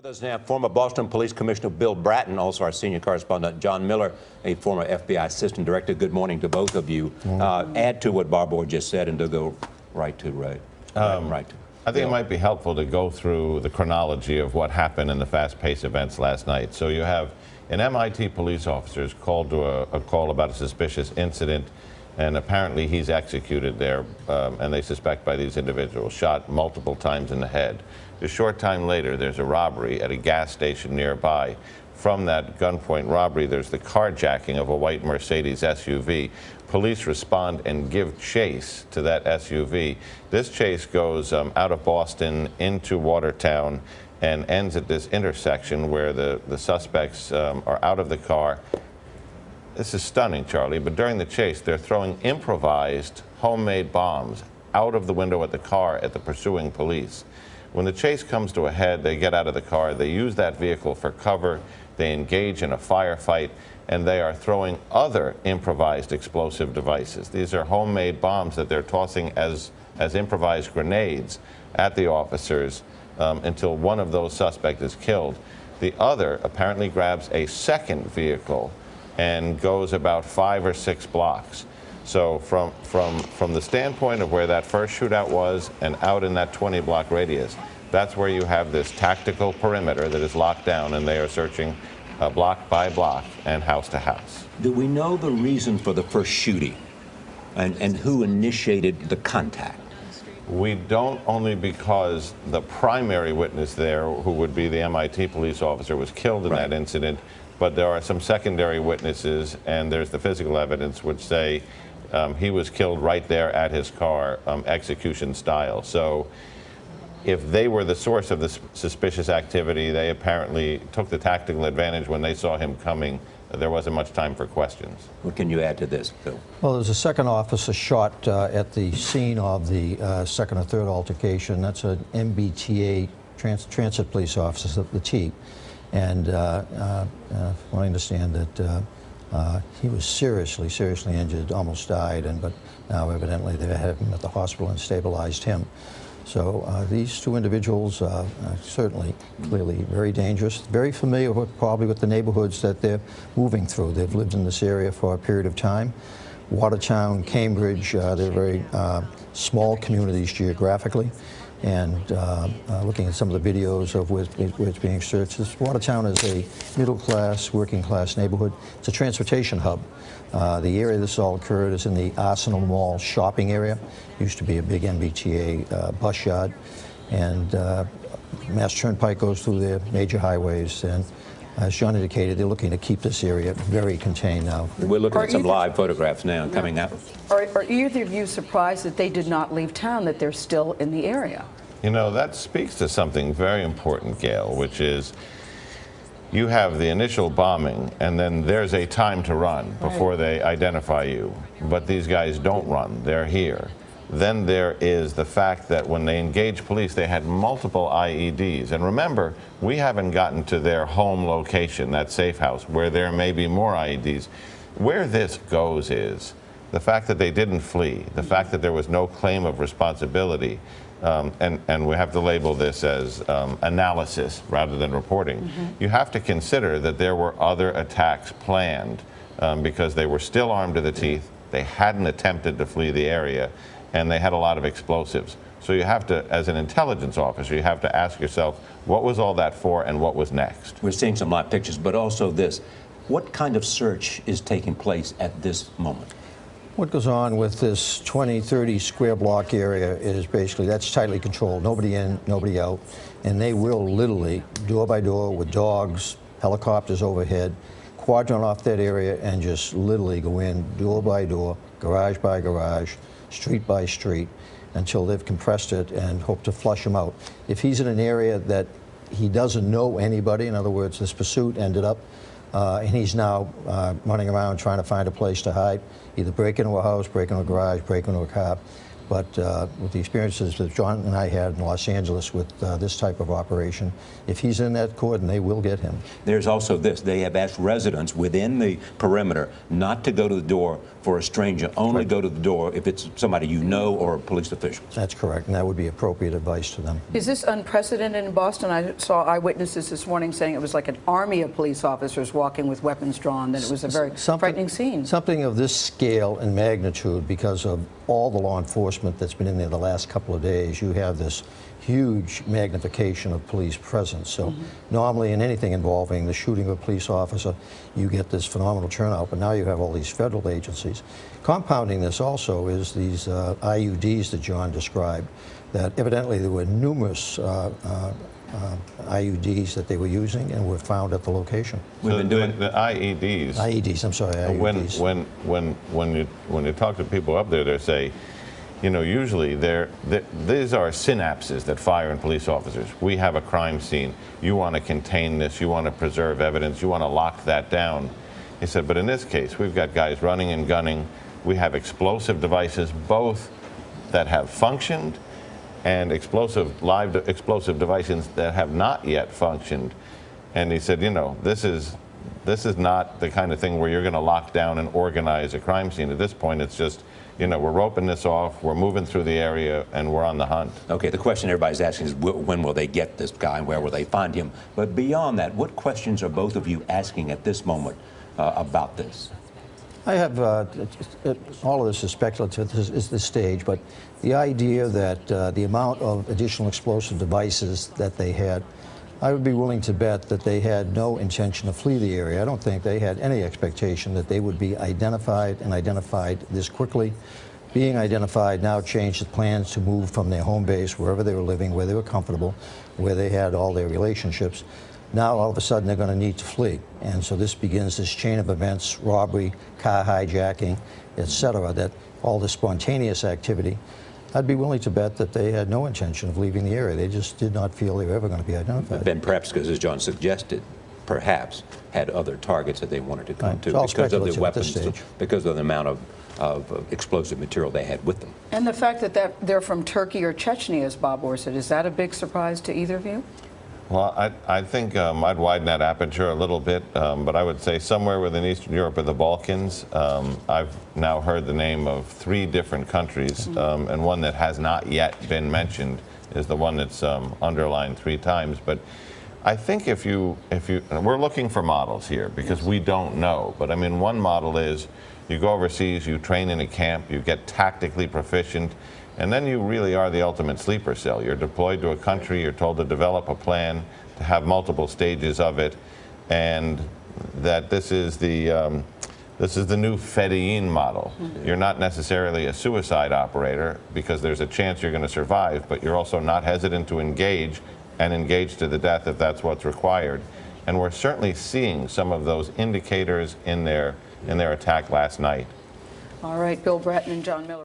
Others now, former Boston Police Commissioner Bill Bratton, also our senior correspondent John Miller, a former FBI Assistant Director. Good morning to both of you. Add to what Barbara just said and to go right to Ray. I think it might be helpful to go through the chronology of what happened in the fast-paced events last night. So you have an MIT police officer called to a call about a suspicious incident, and apparently he's executed there, and they suspect by these individuals, shot multiple times in the head. A short time later, there's a robbery at a gas station nearby. From that gunpoint robbery, there's the carjacking of a white Mercedes SUV. Police respond and give chase to that SUV. This chase goes out of Boston into Watertown and ends at this intersection where the suspects are out of the car. This is stunning, Charlie, but during the chase, they're throwing improvised homemade bombs out of the window at the car at the pursuing police. When the chase comes to a head, they get out of the car, they use that vehicle for cover, they engage in a firefight, and they are throwing other improvised explosive devices. These are homemade bombs that they're tossing as improvised grenades at the officers until one of those suspects is killed. The other apparently grabs a second vehicle and goes about 5 or 6 blocks. So from the standpoint of where that first shootout was and out in that 20-block radius, that's where you have this tactical perimeter that is locked down, and they are searching block by block and house to house. Do we know the reason for the first shooting and who initiated the contact? We don't, only because the primary witness there, who would be the MIT police officer, was killed in that incident, but there are some secondary witnesses, and there's the physical evidence which say he was killed right there at his car, execution style. So if they were the source of the suspicious activity, they apparently took the tactical advantage when they saw him coming. There wasn't much time for questions. What can you add to this, Bill? Well, there's a second officer shot at the scene of the second or third altercation. That's an MBTA transit police officer, the T. And I understand that he was seriously injured, almost died, but now evidently they had him at the hospital and stabilized him. So these two individuals are certainly, clearly very dangerous, very familiar probably with the neighborhoods that they're moving through. They've lived in this area for a period of time. Watertown, Cambridge, they're very small communities geographically. And looking at some of the videos of where it's being searched, Watertown is a middle-class, working-class neighborhood. It's a transportation hub. The area this all occurred is in the Arsenal Mall shopping area. Used to be a big MBTA bus yard. And Mass Turnpike goes through there, major highways. And as John indicated, they're looking to keep this area very contained now. We're looking at some live photographs now coming up. Are either of you surprised that they did not leave town, that they're still in the area? You know, that speaks to something very important, Gail, which is you have the initial bombing, and then there's a time to run before they identify you. But these guys don't run. They're here. Then there is the fact that when they engage police, they had multiple IEDs. And remember, we haven't gotten to their home location, that safe house, where there may be more IEDs. Where this goes is the fact that they didn't flee, the fact that there was no claim of responsibility, and we have to label this as analysis rather than reporting. You have to consider that there were other attacks planned because they were still armed to the teeth, they hadn't attempted to flee the area, and they had a lot of explosives. So you have to, as an intelligence officer, you have to ask yourself, what was all that for and what was next? We're seeing some live pictures, but also this. What kind of search is taking place at this moment? What goes on with this 20, 30 square block area is basically, that's tightly controlled. Nobody in, nobody out. And they will literally, door by door, with dogs, helicopters overhead, quadrant off that area and just literally go in door by door, garage by garage, street by street, until they've compressed it and hope to flush him out. If he's in an area that he doesn't know anybody, in other words, this pursuit ended up, and he's now running around trying to find a place to hide, either break into a house, break into a garage, break into a car, But with the experiences that John and I had in Los Angeles with this type of operation, if he's in that cordon, they will get him. There's also this. They have asked residents within the perimeter not to go to the door for a stranger, only go to the door if it's somebody you know or a police official. That's correct, and that would be appropriate advice to them. Is this unprecedented in Boston? I saw eyewitnesses this morning saying it was like an army of police officers walking with weapons drawn, that it was a very frightening scene. Something of this scale and magnitude, because of all the law enforcement that's been in there the last couple of days, you have this huge magnification of police presence. So normally in anything involving the shooting of a police officer, you get this phenomenal turnout, but now you have all these federal agencies. Compounding this also is these IUDs that John described, that evidently there were numerous IUDs that they were using and were found at the location. We've been doing the IEDs. IEDs, I'm sorry, IUDs. When you talk to people up there, they say, you know, usually these are synapses that fire in police officers. We have a crime scene. You want to contain this. You want to preserve evidence. You want to lock that down. He said, but in this case, we've got guys running and gunning. We have explosive devices, both that have functioned and live explosive devices that have not yet functioned. And he said, you know, this is not the kind of thing where you're going to lock down and organize a crime scene. At this point, it's just, you know, we're roping this off, we're moving through the area, and we're on the hunt. Okay, the question everybody's asking is when will they get this guy and where will they find him? But beyond that, what questions are both of you asking at this moment about this? I have, all of this is speculative, this is the stage, but the idea that the amount of additional explosive devices that they had, I would be willing to bet that they had no intention to flee the area. I don't think they had any expectation that they would be identified and identified this quickly. Being identified now changed the plans to move from their home base, wherever they were living, where they were comfortable, where they had all their relationships. Now all of a sudden they're going to need to flee. And so this begins this chain of events, robbery, car hijacking, etc., that all this spontaneous activity. I'd be willing to bet that they had no intention of leaving the area. They just did not feel they were ever going to be identified. Then perhaps, because as John suggested, perhaps had other targets that they wanted to come to because of the weapons, because of the amount of explosive material they had with them. And the fact that they're from Turkey or Chechnya, as Bob Orr said, is that a big surprise to either of you? Well, I think I'd widen that aperture a little bit, but I would say somewhere within Eastern Europe or the Balkans. I've now heard the name of 3 different countries, and one that has not yet been mentioned is the one that's underlined 3 times. But I think if you, we're looking for models here because we don't know. But I mean, one model is you go overseas, you train in a camp, you get tactically proficient, and then you really are the ultimate sleeper cell. You're deployed to a country, you're told to develop a plan, to have multiple stages of it, and that this is the new Fedayeen model. You're not necessarily a suicide operator because there's a chance you're going to survive, but you're also not hesitant to engage and engage to the death if that's what's required. And we're certainly seeing some of those indicators in their attack last night. All right, Bill Bratton and John Miller.